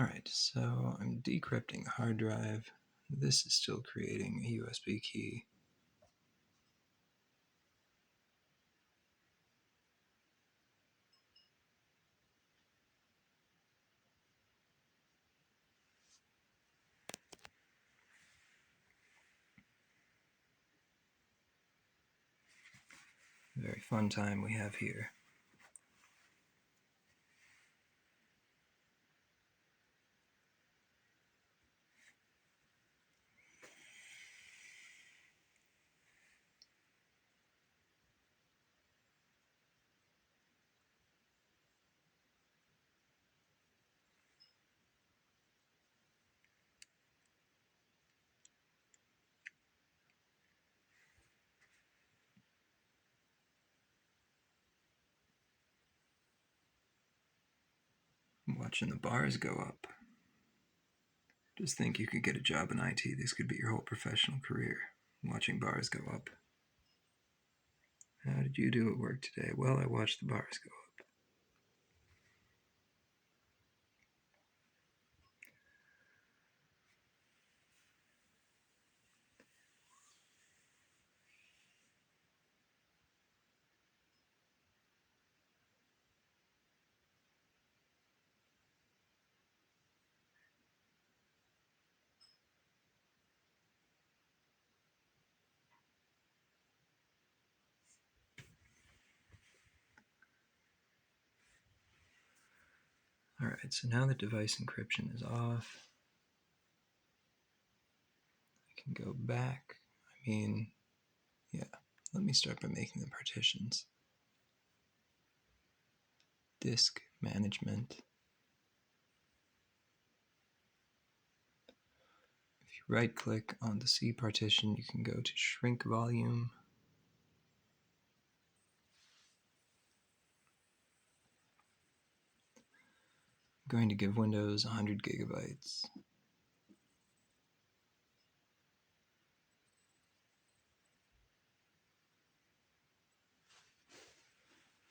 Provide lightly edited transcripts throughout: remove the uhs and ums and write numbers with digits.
Alright, so I'm decrypting the hard drive. This is still creating a USB key. Very fun time we have here. I'm watching the bars go up. Just think you could get a job in IT. This could be your whole professional career, watching bars go up. How did you do at work today? Well, I watched the bars go up. Alright, so now that device encryption is off, I can go back. Let me start by making the partitions. Disk management. If you right click on the C partition, you can go to shrink volume. I'm going to give Windows 100 gigabytes.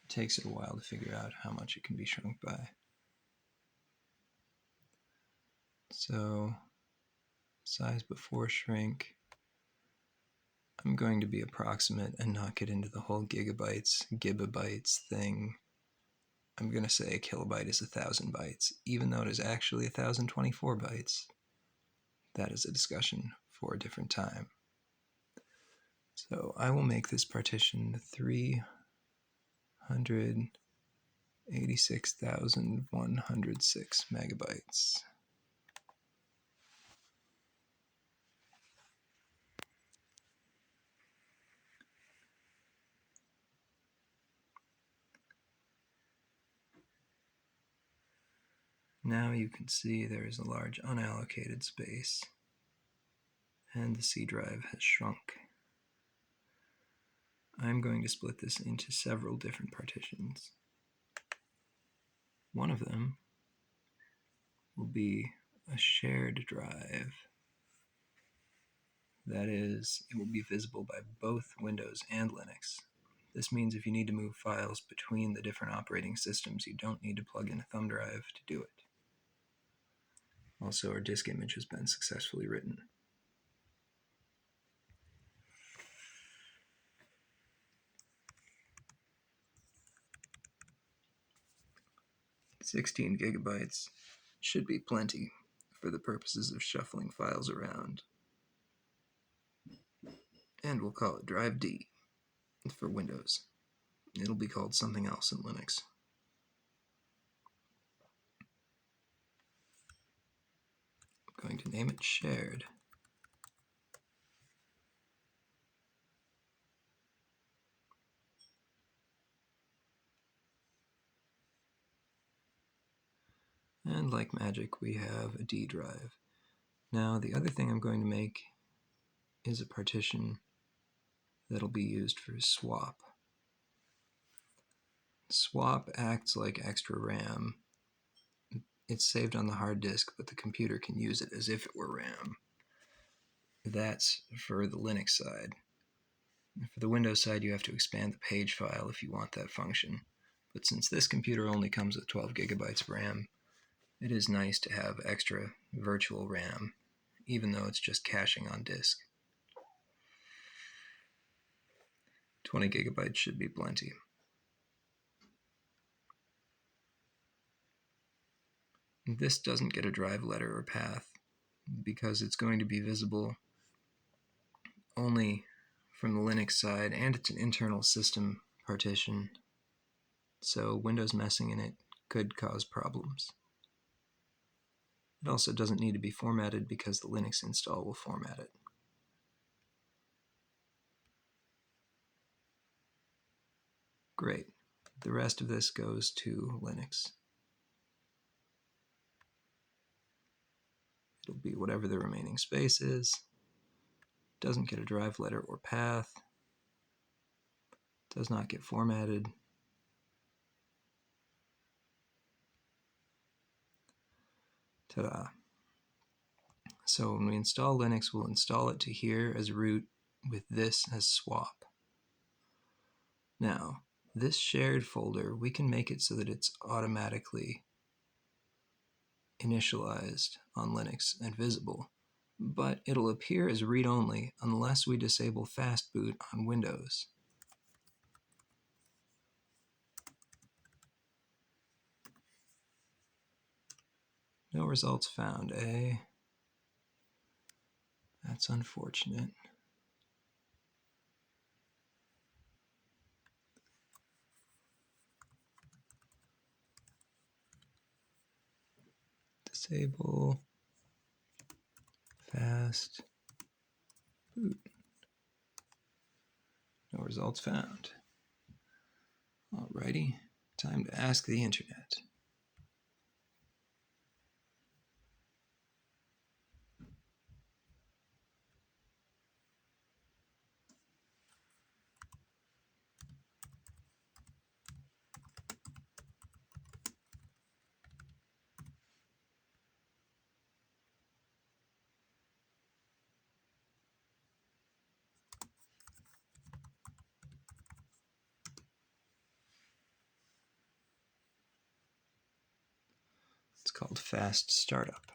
It takes it a while to figure out how much it can be shrunk by. So, size before shrink, I'm going to be approximate and not get into the whole gigabytes thing. I'm going to say a kilobyte is 1,000 bytes, even though it is actually 1,024 bytes. That is a discussion for a different time. So I will make this partition 386,106 megabytes. Now you can see there is a large unallocated space, and the C drive has shrunk. I'm going to split this into several different partitions. One of them will be a shared drive. That is, it will be visible by both Windows and Linux. This means if you need to move files between the different operating systems, you don't need to plug in a thumb drive to do it. Also, our disk image has been successfully written. "16 gigabytes should be plenty for the purposes of shuffling files around. And we'll call it Drive D for Windows. It'll be called something else in Linux. I'm going to name it Shared. And like magic, we have a D drive. Now, the other thing I'm going to make is a partition that'll be used for swap. Swap acts like extra RAM. It's saved on the hard disk, but the computer can use it as if it were RAM. That's for the Linux side. For the Windows side, you have to expand the page file if you want that function. But since this computer only comes with 12 gigabytes of RAM, it is nice to have extra virtual RAM, even though it's just caching on disk. 20 gigabytes should be plenty. This doesn't get a drive letter or path because it's going to be visible only from the Linux side, and it's an internal system partition, so Windows messing in it could cause problems. It also doesn't need to be formatted because the Linux install will format it. Great. The rest of this goes to Linux. It'll be whatever the remaining space is. Doesn't get a drive letter or path. Does not get formatted. Ta-da. So when we install Linux, we'll install it to here as root with this as swap. Now, this shared folder, we can make it so that it's automatically initialized on Linux and visible, but it'll appear as read-only unless we disable fast boot on Windows. No results found, eh? That's unfortunate. Disable fast boot. No results found. Alrighty, time to ask the internet. It's called fast startup.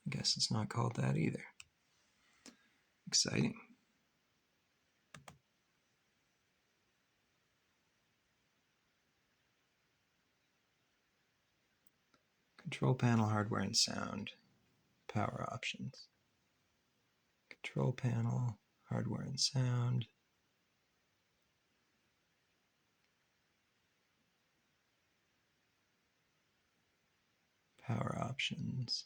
I guess it's not called that either. Exciting. Control panel, hardware and sound, power options. Control panel, hardware and sound. Power options.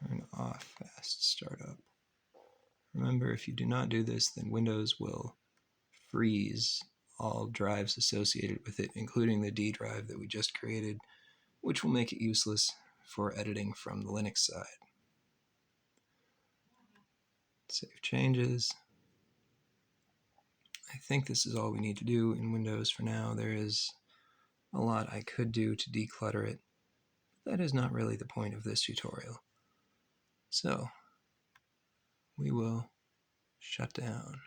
Turn off fast startup. Remember, if you do not do this, then Windows will freeze all drives associated with it, including the D drive that we just created, which will make it useless for editing from the Linux side. Save changes. I think this is all we need to do in Windows for now. There is a lot I could do to declutter it. That is not really the point of this tutorial. So, we will shut down.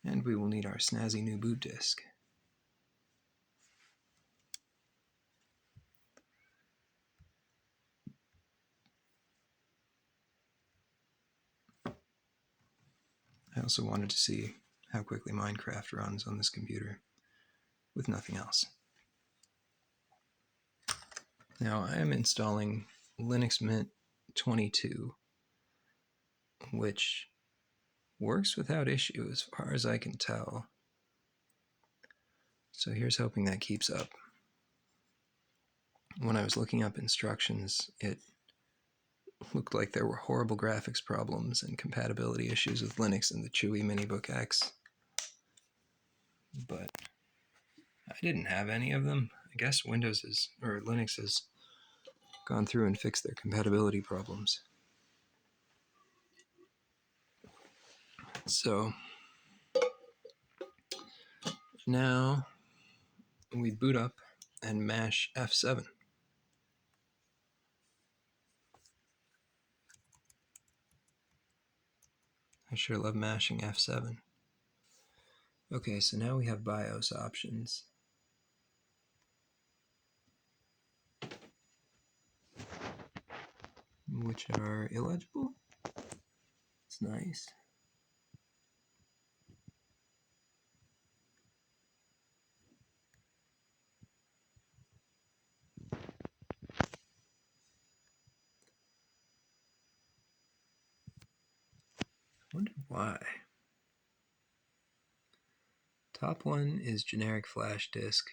And we will need our snazzy new boot disk. I also wanted to see how quickly Minecraft runs on this computer with nothing else. Now I am installing Linux Mint 22, which works without issue as far as I can tell. So here's hoping that keeps up. When I was looking up instructions, it looked like there were horrible graphics problems and compatibility issues with Linux in the CHUWI Minibook X. But I didn't have any of them. I guess Linux has gone through and fixed their compatibility problems. So now we boot up and mash F7. I sure love mashing F7. Okay, so now we have BIOS options. Which are illegible. It's nice. I wonder why. Top one is generic flash disk,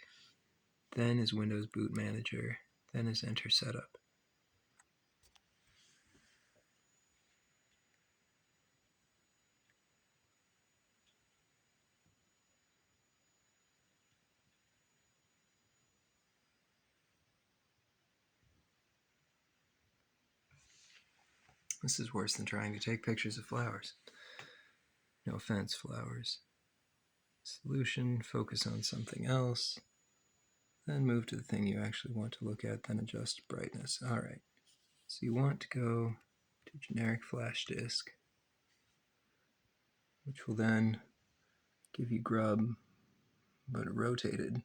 then is Windows Boot Manager, then is Enter Setup. This is worse than trying to take pictures of flowers. No offense, flowers. Solution, focus on something else, then move to the thing you actually want to look at, then adjust brightness. Alright, so you want to go to generic flash disk, which will then give you grub, but rotated.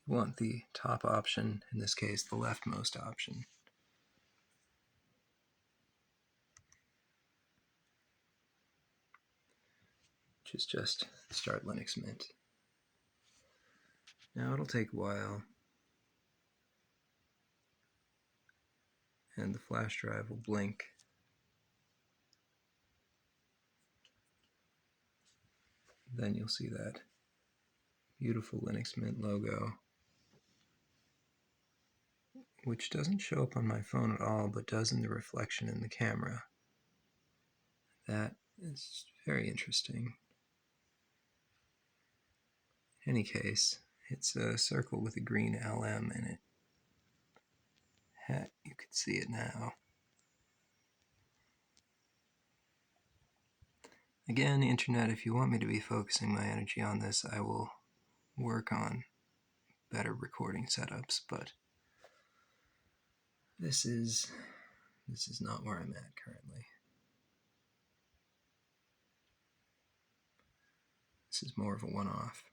You want the top option, in this case the leftmost option. Which is just Start Linux Mint. Now it'll take a while, and the flash drive will blink. Then you'll see that beautiful Linux Mint logo, which doesn't show up on my phone at all, but does in the reflection in the camera. That is very interesting. In any case, it's a circle with a green LM in it. You can see it now. Again, internet, if you want me to be focusing my energy on this, I will work on better recording setups, but this is not where I'm at currently. This is more of a one-off.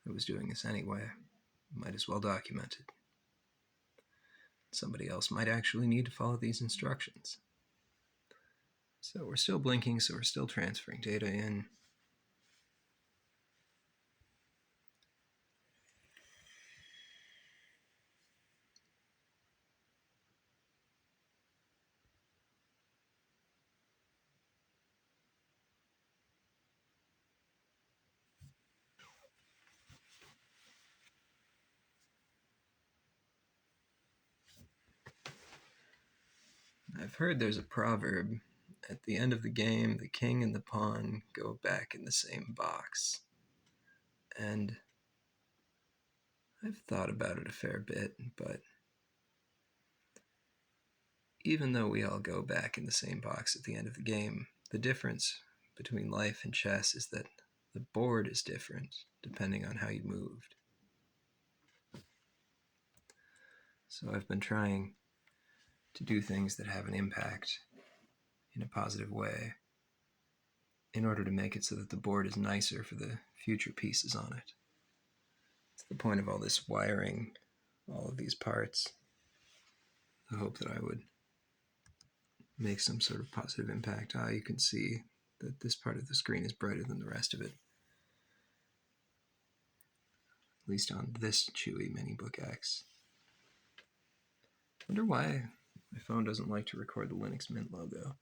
I was doing this anyway. Might as well document it. Somebody else might actually need to follow these instructions. So we're still blinking, so we're still transferring data in. I've heard there's a proverb, at the end of the game, the king and the pawn go back in the same box. And I've thought about it a fair bit, but even though we all go back in the same box at the end of the game, the difference between life and chess is that the board is different depending on how you moved. So I've been trying to do things that have an impact in a positive way in order to make it so that the board is nicer for the future pieces on it. It's the point of all this wiring, all of these parts, the hope that I would make some sort of positive impact. You can see that this part of the screen is brighter than the rest of it. At least on this CHUWI Minibook X. I wonder why my phone doesn't like to record the Linux Mint logo.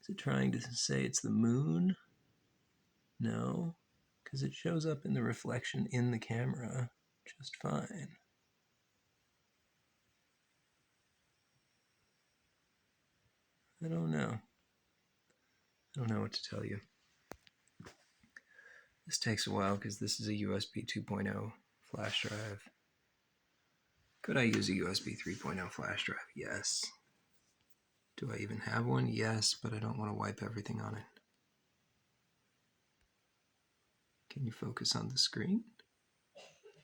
Is it trying to say it's the moon? No, because it shows up in the reflection in the camera just fine. I don't know. I don't know what to tell you. This takes a while because this is a USB 2.0 flash drive. Could I use a USB 3.0 flash drive? Yes. Do I even have one? Yes, but I don't want to wipe everything on it. Can you focus on the screen?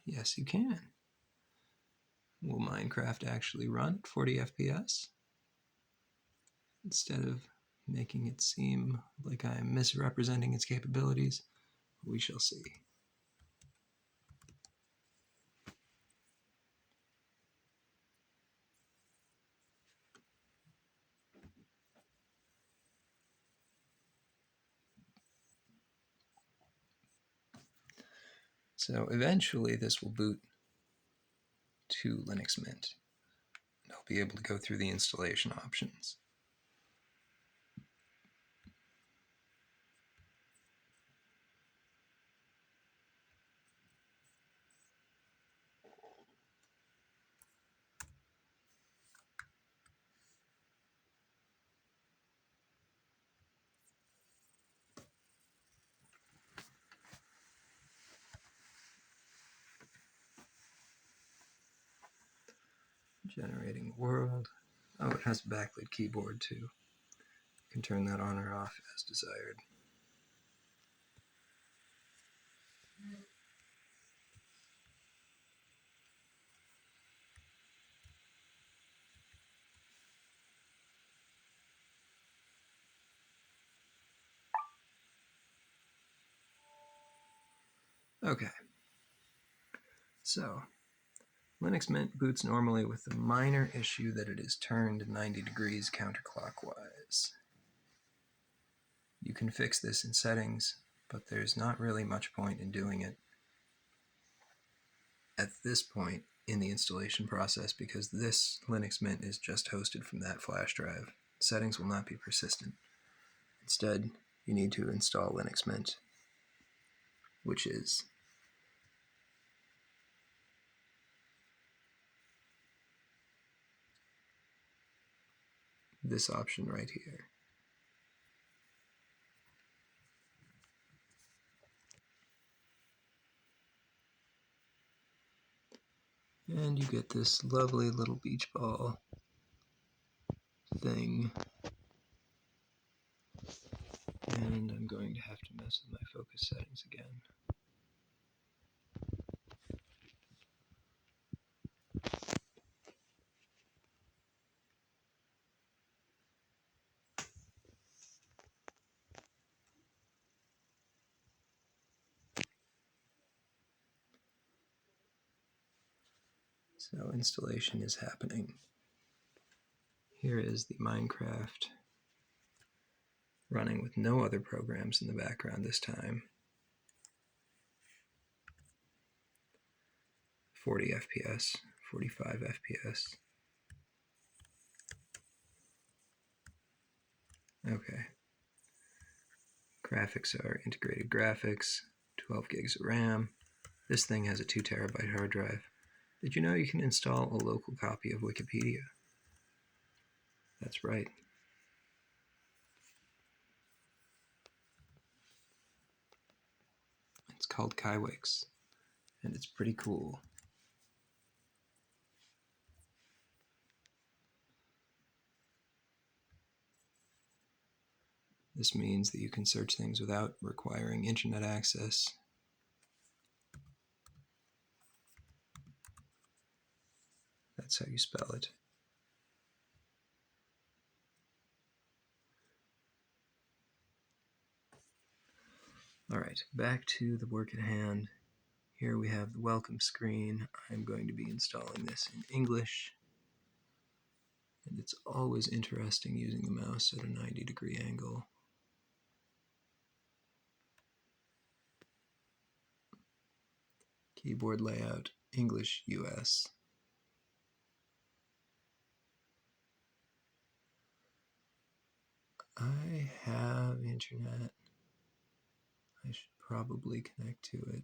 Yes, you can. Will Minecraft actually run at 40 FPS? Instead of making it seem like I am misrepresenting its capabilities, we shall see. So eventually this will boot to Linux Mint. I'll be able to go through the installation options. Generating world. Oh, it has a backlit keyboard too. You can turn that on or off as desired. Okay. So, Linux Mint boots normally with the minor issue that it is turned 90 degrees counterclockwise. You can fix this in settings, but there's not really much point in doing it at this point in the installation process because this Linux Mint is just hosted from that flash drive. Settings will not be persistent. Instead, you need to install Linux Mint, which is this option right here. And you get this lovely little beach ball thing. And I'm going to have to mess with my focus settings again. So installation is happening. Here is the Minecraft running with no other programs in the background this time. 40 FPS, 45 FPS. Okay. Graphics are integrated graphics, 12 gigs of RAM. This thing has a 2 terabyte hard drive. Did you know you can install a local copy of Wikipedia? That's right. It's called Kiwix, and it's pretty cool. This means that you can search things without requiring internet access. That's how you spell it. Alright, back to the work at hand. Here we have the welcome screen. I'm going to be installing this in English. And it's always interesting using the mouse at a 90-degree angle. Keyboard layout, English US. I have internet. I should probably connect to it.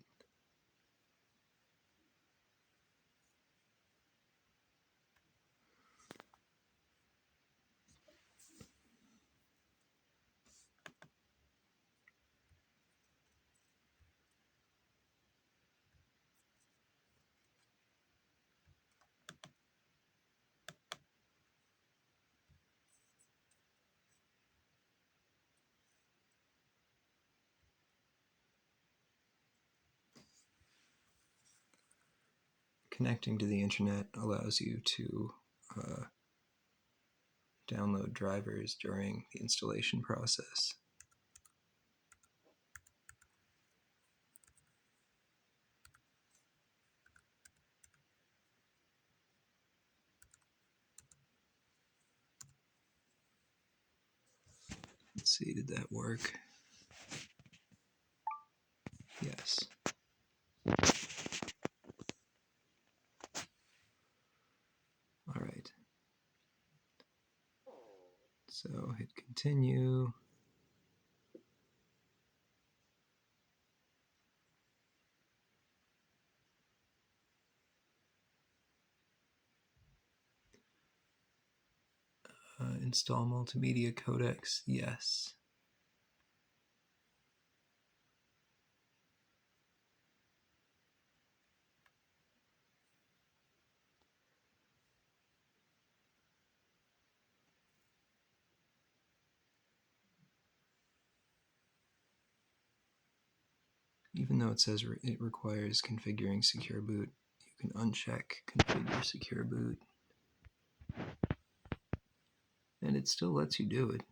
Connecting to the internet allows you to download drivers during the installation process. Let's see, did that work? Yes. All right. So hit continue. Install multimedia codecs, yes. Even though it says it requires configuring secure boot, you can uncheck configure secure boot. And it still lets you do it.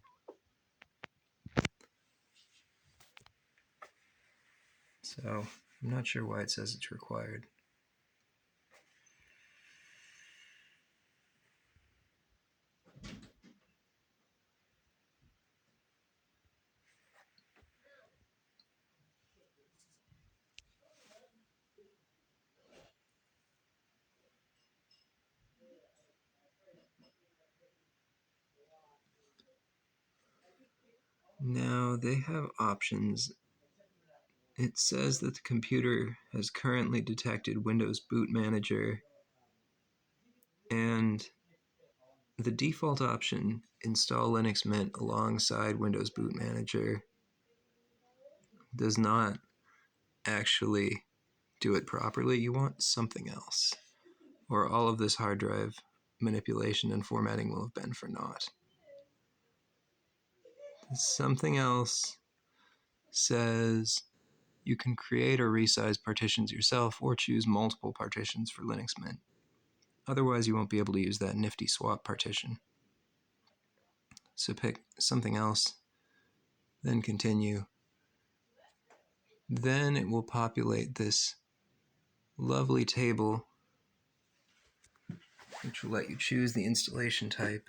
So I'm not sure why it says it's required. Now they have options. It says that the computer has currently detected Windows Boot Manager, and the default option, install Linux Mint alongside Windows Boot Manager, does not actually do it properly. You want something else, or all of this hard drive manipulation and formatting will have been for naught. Something else says you can create or resize partitions yourself or choose multiple partitions for Linux Mint. Otherwise, you won't be able to use that nifty swap partition. So pick something else, then continue. Then it will populate this lovely table, which will let you choose the installation type.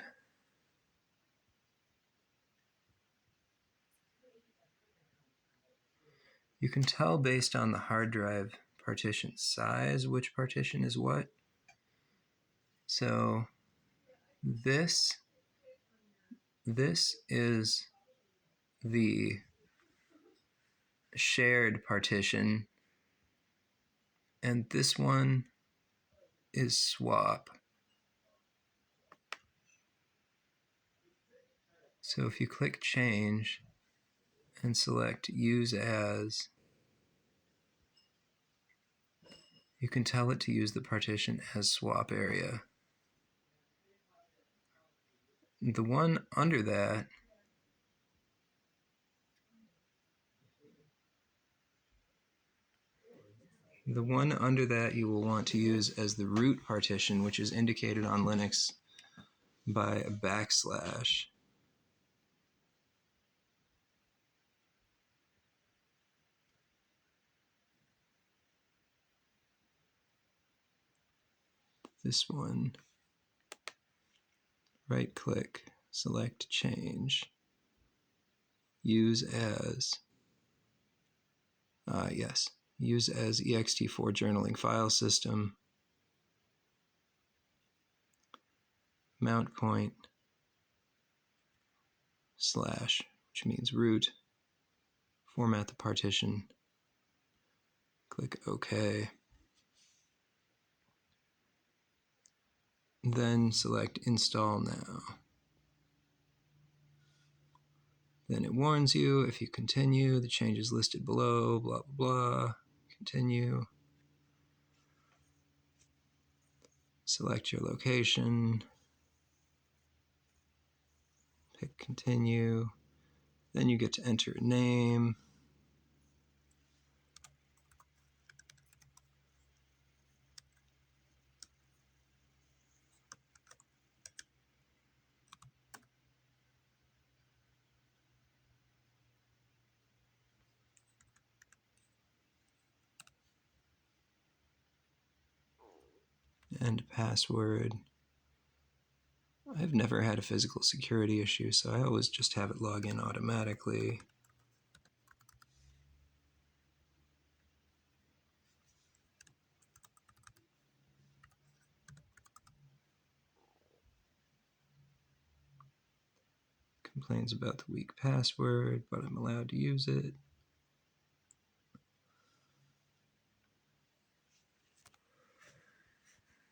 You can tell based on the hard drive partition size which partition is what. So this is the shared partition, and this one is swap. So if you click change and select use as, you can tell it to use the partition as swap area. The one under that you will want to use as the root partition, which is indicated on Linux by a backslash. This one, right click, select change, use as, yes, use as ext4 journaling file system, mount point, slash, which means root, format the partition, click OK. Then select install now. Then it warns you if you continue, the changes listed below, blah, blah, blah. Continue. Select your location. Pick continue. Then you get to enter a name. and password. I've never had a physical security issue, so I always just have it log in automatically. Complains about the weak password, but I'm allowed to use it.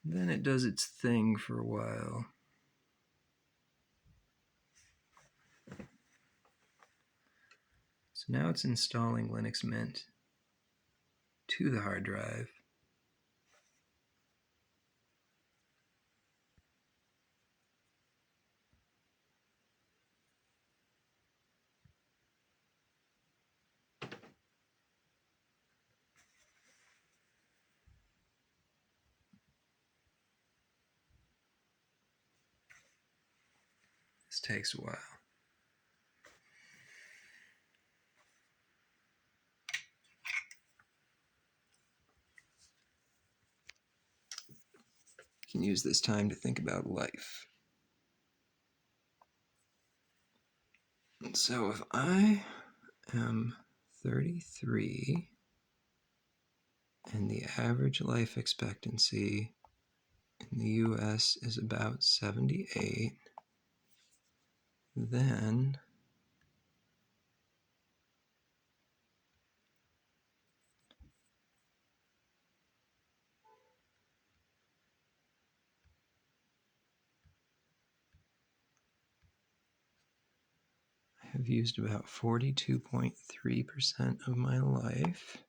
Then it does its thing for a while. So now it's installing Linux Mint to the hard drive. This takes a while. You can use this time to think about life. And so if I am 33 and the average life expectancy in the US is about 78, then I have used about 42.3% of my life.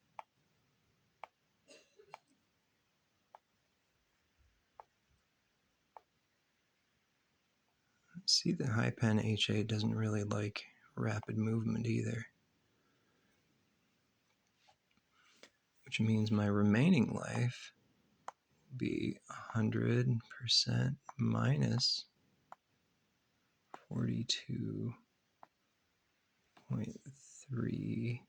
See, the HiPen H8 doesn't really like rapid movement either, which means my remaining life will be 100% minus 42.3.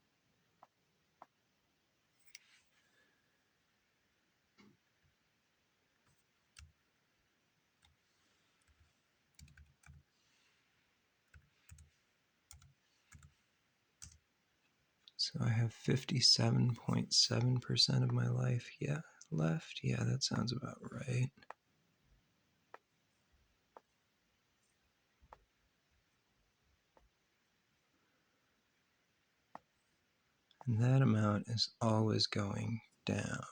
So I have 57.7% of my life left. Yeah, that sounds about right. And that amount is always going down.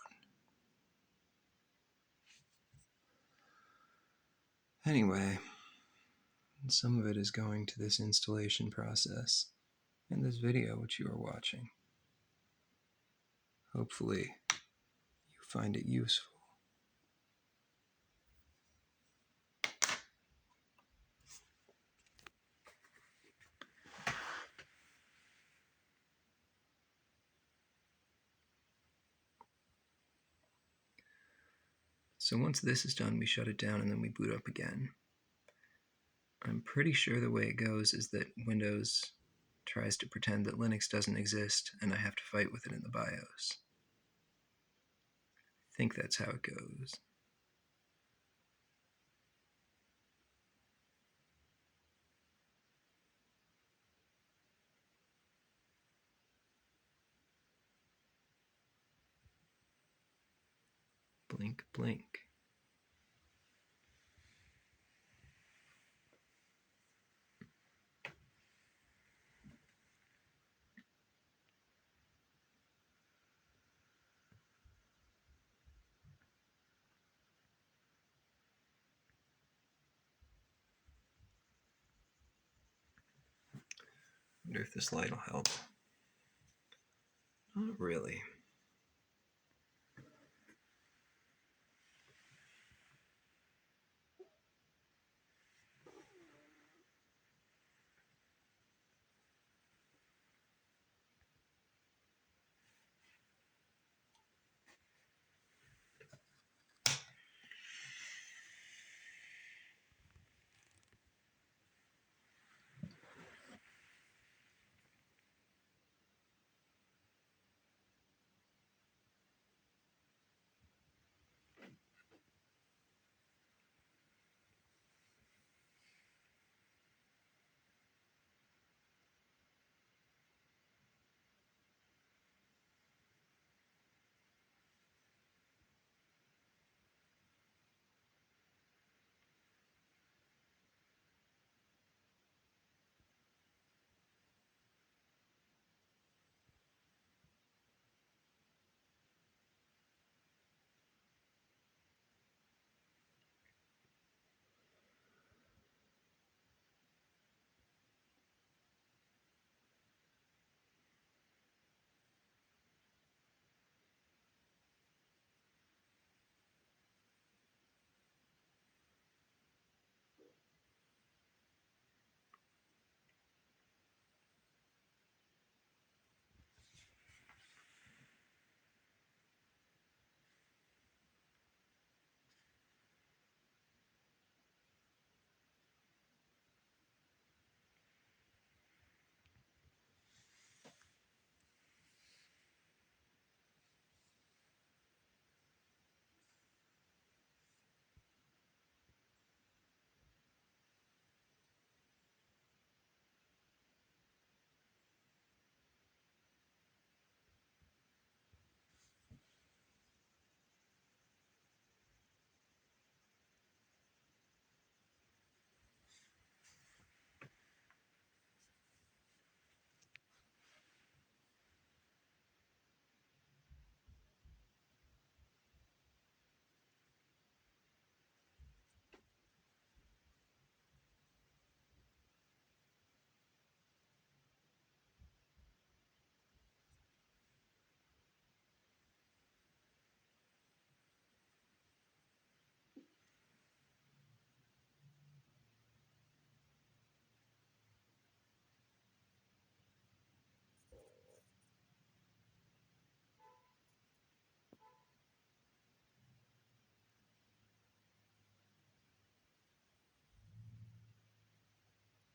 Anyway, some of it is going to this installation process and this video which you are watching. Hopefully you find it useful. So once this is done, we shut it down and then we boot up again. I'm pretty sure the way it goes is that Windows tries to pretend that Linux doesn't exist and I have to fight with it in the BIOS. I think that's how it goes. Blink, blink. I wonder if this light will help. Not really.